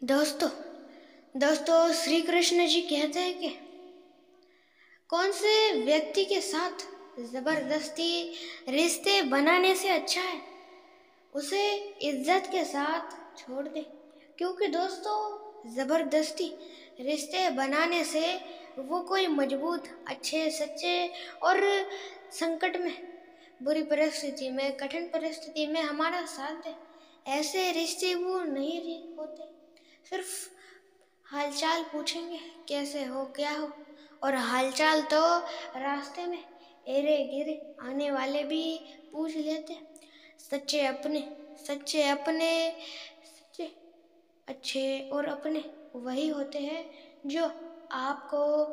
दोस्तों दोस्तों श्री कृष्ण जी कहते हैं कि कौन से व्यक्ति के साथ जबरदस्ती रिश्ते बनाने से अच्छा है उसे इज्जत के साथ छोड़ दे। क्योंकि दोस्तों जबरदस्ती रिश्ते बनाने से वो कोई मजबूत अच्छे सच्चे और संकट में बुरी परिस्थिति में कठिन परिस्थिति में हमारा साथ दे, ऐसे रिश्ते वो नहीं होते। सिर्फ हालचाल पूछेंगे कैसे हो क्या हो, और हालचाल तो रास्ते में एरे गिरे आने वाले भी पूछ लेते। सच्चे अपने सच्चे अपने सच्चे अच्छे और अपने वही होते हैं जो आपको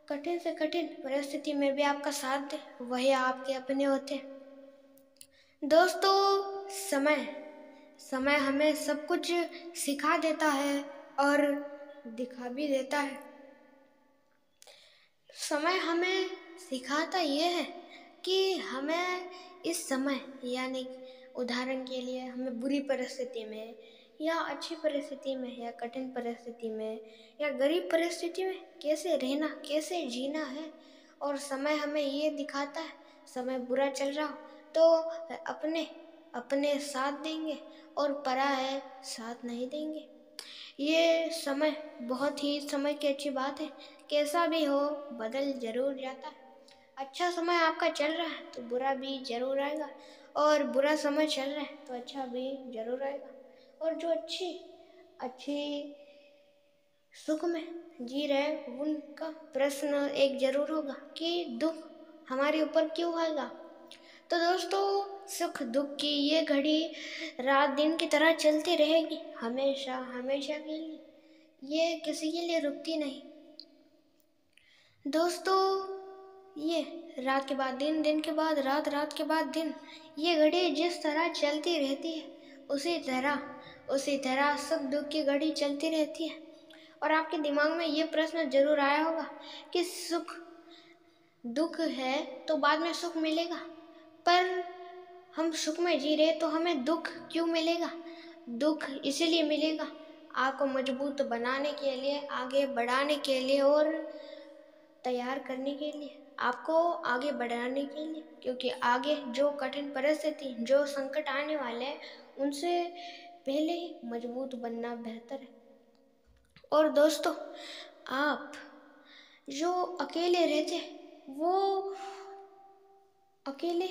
कठिन से कठिन परिस्थिति में भी आपका साथ दे, वही आपके अपने होते हैं। दोस्तों समय समय हमें सब कुछ सिखा देता है और दिखा भी देता है। समय हमें सिखाता ये है कि हमें इस समय यानी उदाहरण के लिए हमें बुरी परिस्थिति में या अच्छी परिस्थिति में या कठिन परिस्थिति में या गरीब परिस्थिति में कैसे रहना कैसे जीना है। और समय हमें ये दिखाता है समय बुरा चल रहा हो तो अपने अपने साथ देंगे और परा है साथ नहीं देंगे। ये समय बहुत ही समय की अच्छी बात है, कैसा भी हो बदल जरूर जाता है। अच्छा समय आपका चल रहा है तो बुरा भी जरूर आएगा, और बुरा समय चल रहा है तो अच्छा भी जरूर आएगा। और जो अच्छी अच्छी सुख में जी रहे उनका प्रश्न एक जरूर होगा कि दुख हमारे ऊपर क्यों आएगा। तो दोस्तों सुख दुख की ये घड़ी रात दिन की तरह चलती रहेगी हमेशा हमेशा के लिए, ये किसी के लिए रुकती नहीं। दोस्तों ये रात के बाद दिन दिन के बाद रात रात के बाद दिन, ये घड़ी जिस तरह चलती रहती है उसी तरह सुख दुख की घड़ी चलती रहती है। और आपके दिमाग में ये प्रश्न जरूर आया होगा कि सुख दुख है तो बाद में सुख मिलेगा, पर हम सुख में जी रहे तो हमें दुख क्यों मिलेगा। दुख इसीलिए मिलेगा आपको मजबूत बनाने के लिए आगे बढ़ाने के लिए और तैयार करने के लिए आपको आगे बढ़ाने के लिए, क्योंकि आगे जो कठिन परिस्थिति जो संकट आने वाले हैं उनसे पहले ही मजबूत बनना बेहतर है। और दोस्तों आप जो अकेले रहते वो अकेले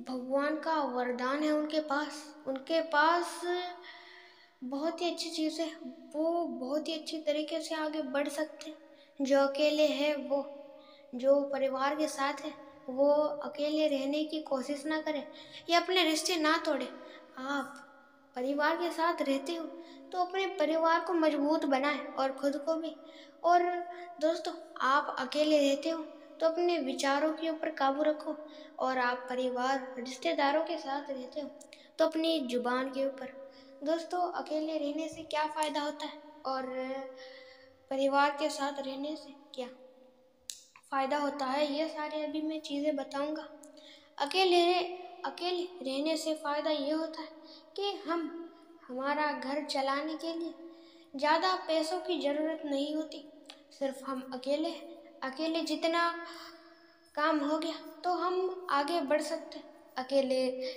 भगवान का वरदान है, उनके पास बहुत ही अच्छी चीज़ है, वो बहुत ही अच्छी तरीके से आगे बढ़ सकते हैं। जो अकेले है वो जो परिवार के साथ है वो अकेले रहने की कोशिश ना करें या अपने रिश्ते ना तोड़े। आप परिवार के साथ रहते हो तो अपने परिवार को मजबूत बनाएं और खुद को भी। और दोस्तों आप अकेले रहते हो तो अपने विचारों के ऊपर काबू रखो, और आप परिवार रिश्तेदारों के साथ रहते हो तो अपनी जुबान के ऊपर। दोस्तों अकेले रहने से क्या फ़ायदा होता है और परिवार के साथ रहने से क्या फ़ायदा होता है, ये सारे अभी मैं चीज़ें बताऊंगा। अकेले रहने से फ़ायदा ये होता है कि हमारा घर चलाने के लिए ज़्यादा पैसों की ज़रूरत नहीं होती। सिर्फ हम अकेले जितना काम हो गया तो हम आगे बढ़ सकते। अकेले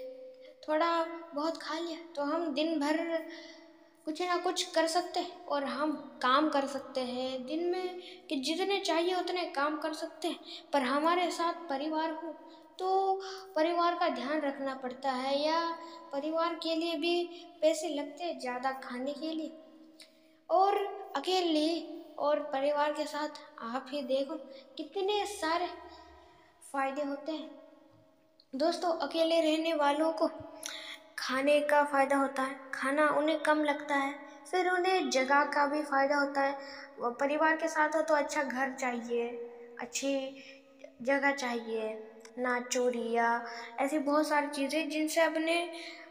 थोड़ा बहुत खा लिया तो हम दिन भर कुछ ना कुछ कर सकते हैं और हम काम कर सकते हैं दिन में कि जितने चाहिए उतने काम कर सकते हैं। पर हमारे साथ परिवार हो तो परिवार का ध्यान रखना पड़ता है, या परिवार के लिए भी पैसे लगते हैं ज़्यादा खाने के लिए। और अकेले और परिवार के साथ आप ही देखो कितने सारे फायदे होते हैं। दोस्तों अकेले रहने वालों को खाने का फ़ायदा होता है, खाना उन्हें कम लगता है, फिर उन्हें जगह का भी फ़ायदा होता है। वो परिवार के साथ हो तो अच्छा घर चाहिए, अच्छी जगह चाहिए, ना चोरी या ऐसी बहुत सारी चीज़ें जिनसे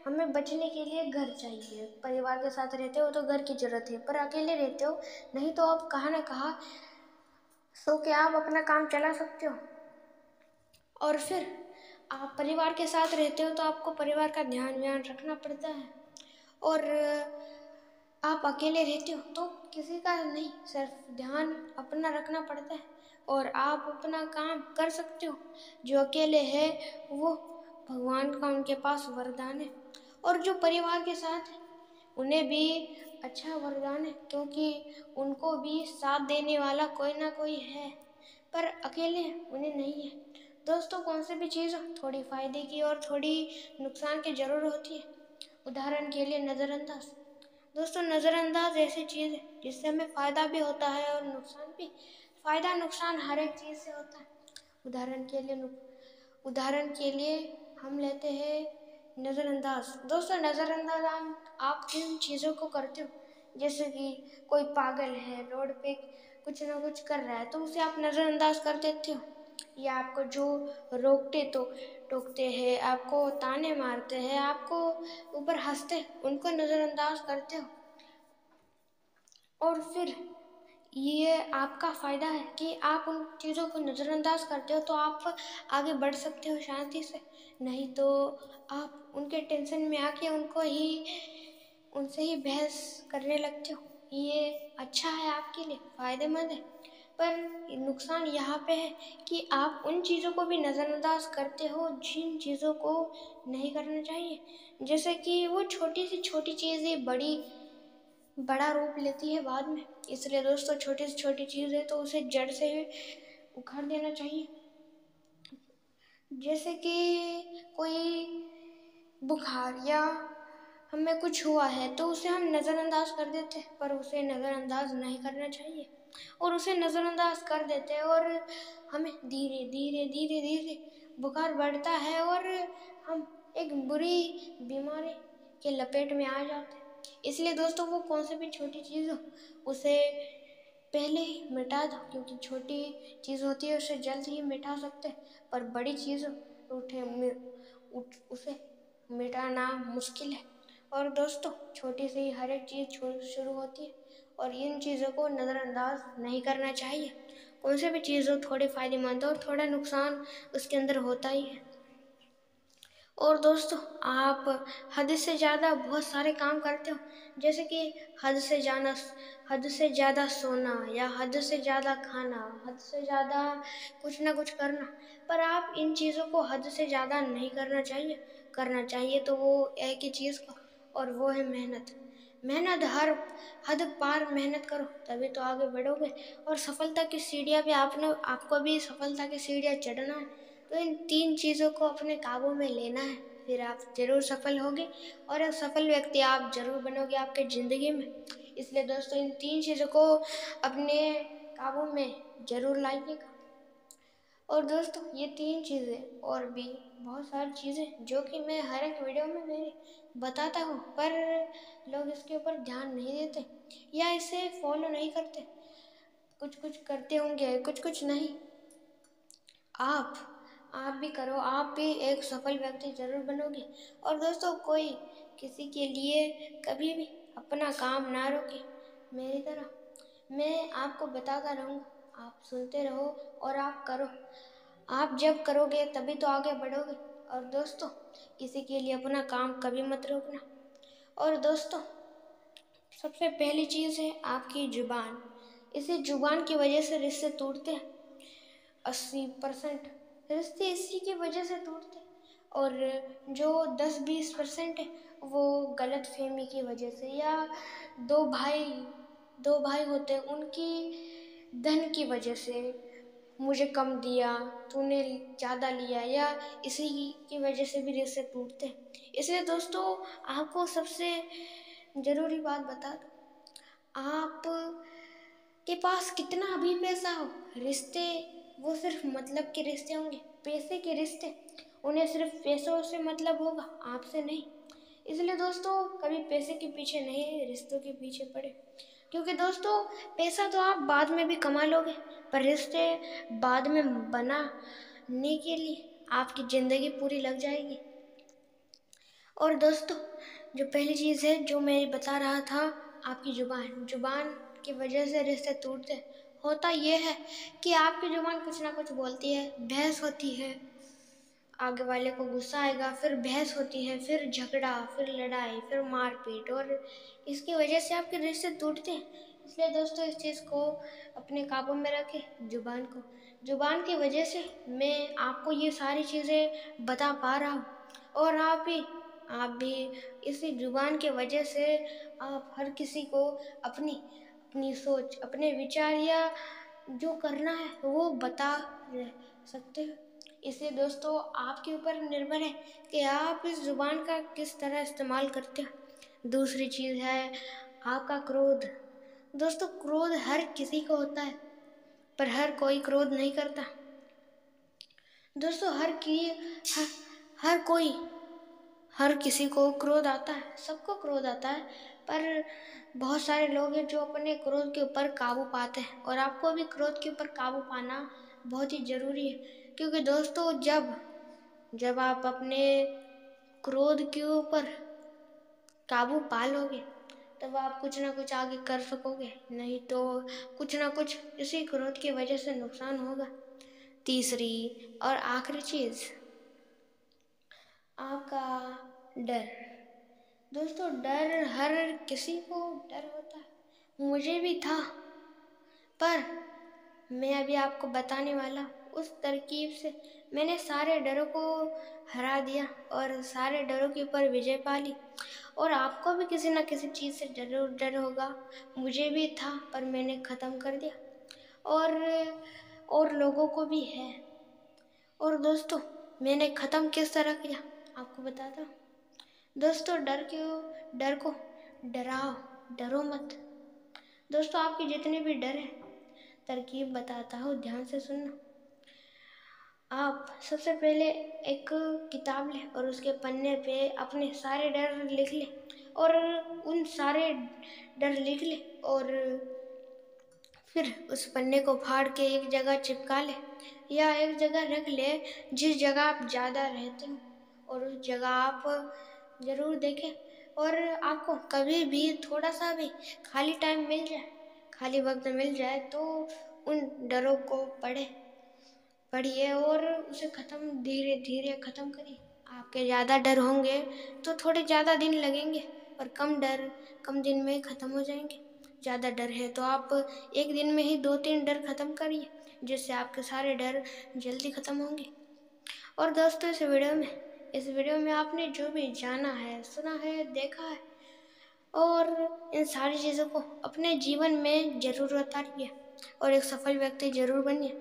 हमें बचने के लिए घर चाहिए। परिवार के साथ रहते हो तो घर की ज़रूरत है, पर अकेले रहते हो नहीं तो आप कहाँ ना कहाँ सो के आप अपना काम चला सकते हो। और फिर आप परिवार के साथ रहते हो तो आपको परिवार का ध्यान रखना पड़ता है। और आप अकेले रहते हो तो किसी का नहीं, सिर्फ ध्यान अपना रखना पड़ता है और आप अपना काम कर सकते हो। जो अकेले है वो भगवान का उनके पास वरदान है, और जो परिवार के साथ है उन्हें भी अच्छा वरदान है, क्योंकि उनको भी साथ देने वाला कोई ना कोई है, पर अकेले उन्हें नहीं है। दोस्तों, कौन सी भी चीज़ हो, थोड़ी फ़ायदे की और थोड़ी नुकसान की ज़रूर होती है। उदाहरण के लिए नज़रअंदाज। दोस्तों, नज़रअंदाज ऐसी चीज़ है जिससे हमें फ़ायदा भी होता है और नुकसान भी। फ़ायदा नुकसान हर एक चीज़ से होता है। उदाहरण के लिए हम लेते हैं नज़रअंदाज। दोस्तों, नज़रअंदाज आप किन चीज़ों को करते हो, जैसे कि कोई पागल है रोड पे कुछ ना कुछ कर रहा है तो उसे आप नज़रअंदाज कर देते हो, या आपको जो रोकते तो टोकते हैं, आपको ताने मारते हैं, आपको ऊपर हंसते, उनको नज़रअंदाज करते हो। और फिर ये आपका फ़ायदा है कि आप उन चीज़ों को नज़रअंदाज करते हो तो आप आगे बढ़ सकते हो शांति से। नहीं तो आप उनके टेंशन में आके उनसे ही बहस करने लगते हो। ये अच्छा है, आपके लिए फ़ायदेमंद है, पर नुकसान यहाँ पे है कि आप उन चीज़ों को भी नज़रअंदाज करते हो जिन चीज़ों को नहीं करना चाहिए। जैसे कि वो छोटी से छोटी चीज़ें बड़ा रूप लेती है बाद में। इसलिए दोस्तों, छोटी से छोटी चीज़ है तो उसे जड़ से उखाड़ देना चाहिए। जैसे कि कोई बुखार या हमें कुछ हुआ है तो उसे हम नज़रअंदाज कर देते हैं, पर उसे नज़रअंदाज नहीं करना चाहिए, और उसे नज़रअंदाज कर देते हैं और हमें धीरे धीरे धीरे धीरे बुखार बढ़ता है और हम एक बुरी बीमारी के लपेट में आ जाते हैं। इसलिए दोस्तों, वो कौन सी भी छोटी चीज़ हो उसे पहले ही मिटा दो, क्योंकि छोटी चीज़ होती है उसे जल्द ही मिटा सकते हैं, पर बड़ी चीज़ उसे मिटाना मुश्किल है। और दोस्तों, छोटी से ही हर एक चीज़ शुरू होती है, और इन चीज़ों को नज़रअंदाज नहीं करना चाहिए। कौन सी भी चीज़ हो, थोड़ी फ़ायदेमंद और थोड़ा नुकसान उसके अंदर होता ही है। और दोस्तों, आप हद से ज़्यादा बहुत सारे काम करते हो, जैसे कि हद से ज़्यादा सोना, या हद से ज़्यादा खाना, हद से ज़्यादा कुछ ना कुछ करना, पर आप इन चीज़ों को हद से ज़्यादा नहीं करना चाहिए तो वो एक ही चीज़ को, और वो है मेहनत। हर हद पार मेहनत करो, तभी तो आगे बढ़ोगे, और सफलता की सीढ़ियाँ भी आपको भी सफलता की सीढ़ियाँ चढ़ना है। तो इन 3 चीज़ों को अपने काबू में लेना है, फिर आप ज़रूर सफल होगे, और एक सफल व्यक्ति आप ज़रूर बनोगे आपके ज़िंदगी में। इसलिए दोस्तों, इन 3 चीज़ों को अपने काबू में ज़रूर लाइएगा। और दोस्तों, ये 3 चीज़ें और भी बहुत सारी चीज़ें जो कि मैं हर एक वीडियो में मेरे बताता हूँ, पर लोग इसके ऊपर ध्यान नहीं देते या इसे फॉलो नहीं करते। कुछ कुछ करते होंगे, कुछ कुछ नहीं। आप भी करो, आप भी एक सफल व्यक्ति जरूर बनोगे। और दोस्तों, कोई किसी के लिए कभी भी अपना काम ना रोके। मेरी तरह मैं आपको बताता रहूँगा, आप सुनते रहो और आप करो। आप जब करोगे तभी तो आगे बढ़ोगे। और दोस्तों, किसी के लिए अपना काम कभी मत रोकना। और दोस्तों, सबसे पहली चीज़ है आपकी जुबान। इसी जुबान की वजह से रिश्ते टूटते हैं। 80% रिश्ते इसी की वजह से टूटते हैं, और जो 10-20% है वो गलत फहमी की वजह से, या दो भाई होते हैं उनकी धन की वजह से, मुझे कम दिया, तूने ज़्यादा लिया, या इसी की वजह से भी रिश्ते टूटते हैं। इसलिए दोस्तों, आपको सबसे ज़रूरी बात बता दूँ, आप के पास कितना भी पैसा हो, रिश्ते वो सिर्फ मतलब के रिश्ते होंगे। पैसे के रिश्ते, उन्हें सिर्फ पैसों से मतलब होगा, आपसे नहीं। इसलिए दोस्तों, कभी पैसे के पीछे नहीं, रिश्तों के पीछे पड़े, क्योंकि दोस्तों, पैसा तो आप बाद में भी कमा लोगे, पर रिश्ते बाद में बनाने के लिए आपकी ज़िंदगी पूरी लग जाएगी। और दोस्तों, जो पहली चीज़ है जो मैं बता रहा था, आपकी जुबान की वजह से रिश्ते टूटते। होता ये है कि आपकी जुबान कुछ ना कुछ बोलती है, बहस होती है, आगे वाले को गुस्सा आएगा, फिर बहस होती है, फिर झगड़ा, फिर लड़ाई, फिर मारपीट, और इसकी वजह से आपके रिश्ते टूटते हैं। इसलिए दोस्तों इस चीज़ को अपने काबू में रखें, जुबान को। जुबान की वजह से मैं आपको ये सारी चीज़ें बता पा रहा हूँ, और आप भी इसी जुबान के वजह से आप हर किसी को अपनी अपनी सोच, अपने विचार या जो करना है वो बता रह सकते हो। इसलिए दोस्तों आपके ऊपर निर्भर है कि आप इस जुबान का किस तरह इस्तेमाल करते हो। दूसरी चीज़ है आपका क्रोध। दोस्तों क्रोध हर किसी को होता है, पर हर कोई क्रोध नहीं करता। दोस्तों हर किसी को क्रोध आता है, सबको क्रोध आता है, पर बहुत सारे लोग हैं जो अपने क्रोध के ऊपर काबू पाते हैं, और आपको भी क्रोध के ऊपर काबू पाना बहुत ही ज़रूरी है। क्योंकि दोस्तों जब आप अपने क्रोध के ऊपर काबू पा लोगे तब आप कुछ ना कुछ आगे कर सकोगे, नहीं तो कुछ ना कुछ इसी क्रोध की वजह से नुकसान होगा। तीसरी और आखिरी चीज़, आपका डर। दोस्तों डर हर किसी को डर होता है, मुझे भी था, पर मैं अभी आपको बताने वाला उस तरकीब से मैंने सारे डरों को हरा दिया और सारे डरों के ऊपर विजय पा ली। और आपको भी किसी न किसी चीज़ से जरूर डर होगा, मुझे भी था, पर मैंने ख़त्म कर दिया, और लोगों को भी है। और दोस्तों मैंने ख़त्म किस तरह किया आपको बताता हूँ। दोस्तों डर को डरो मत। दोस्तों आपके जितने भी डर हैं, तरकीब बताता हूँ, ध्यान से सुनना। आप सबसे पहले एक किताब लें और उसके पन्ने पे अपने सारे डर लिख लें, और उन सारे डर लिख लें, और फिर उस पन्ने को फाड़ के एक जगह चिपका ले या एक जगह रख ले जिस जगह आप ज़्यादा रहते हो, और उस जगह आप ज़रूर देखें। और आपको कभी भी थोड़ा सा भी खाली टाइम मिल जाए, खाली वक्त मिल जाए, तो उन डरों को पढ़िए और उसे धीरे धीरे ख़त्म करिए। आपके ज़्यादा डर होंगे तो थोड़े ज़्यादा दिन लगेंगे, और कम डर कम दिन में ही ख़त्म हो जाएंगे। ज़्यादा डर है तो आप एक दिन में ही 2-3 डर ख़त्म करिए, जिससे आपके सारे डर जल्दी ख़त्म होंगे। और दोस्तों इस वीडियो में आपने जो भी जाना है, सुना है, देखा है, और इन सारी चीज़ों को अपने जीवन में ज़रूर उतारिए और एक सफल व्यक्ति ज़रूर बनिए।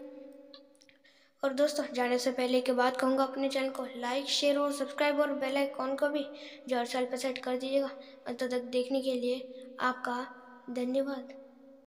और दोस्तों जाने से पहले एक बात कहूँगा, अपने चैनल को लाइक, शेयर और सब्सक्राइब और बेल आइकॉन को भी जो हर साल पर सेट कर दीजिएगा। अंत तक देखने के लिए आपका धन्यवाद।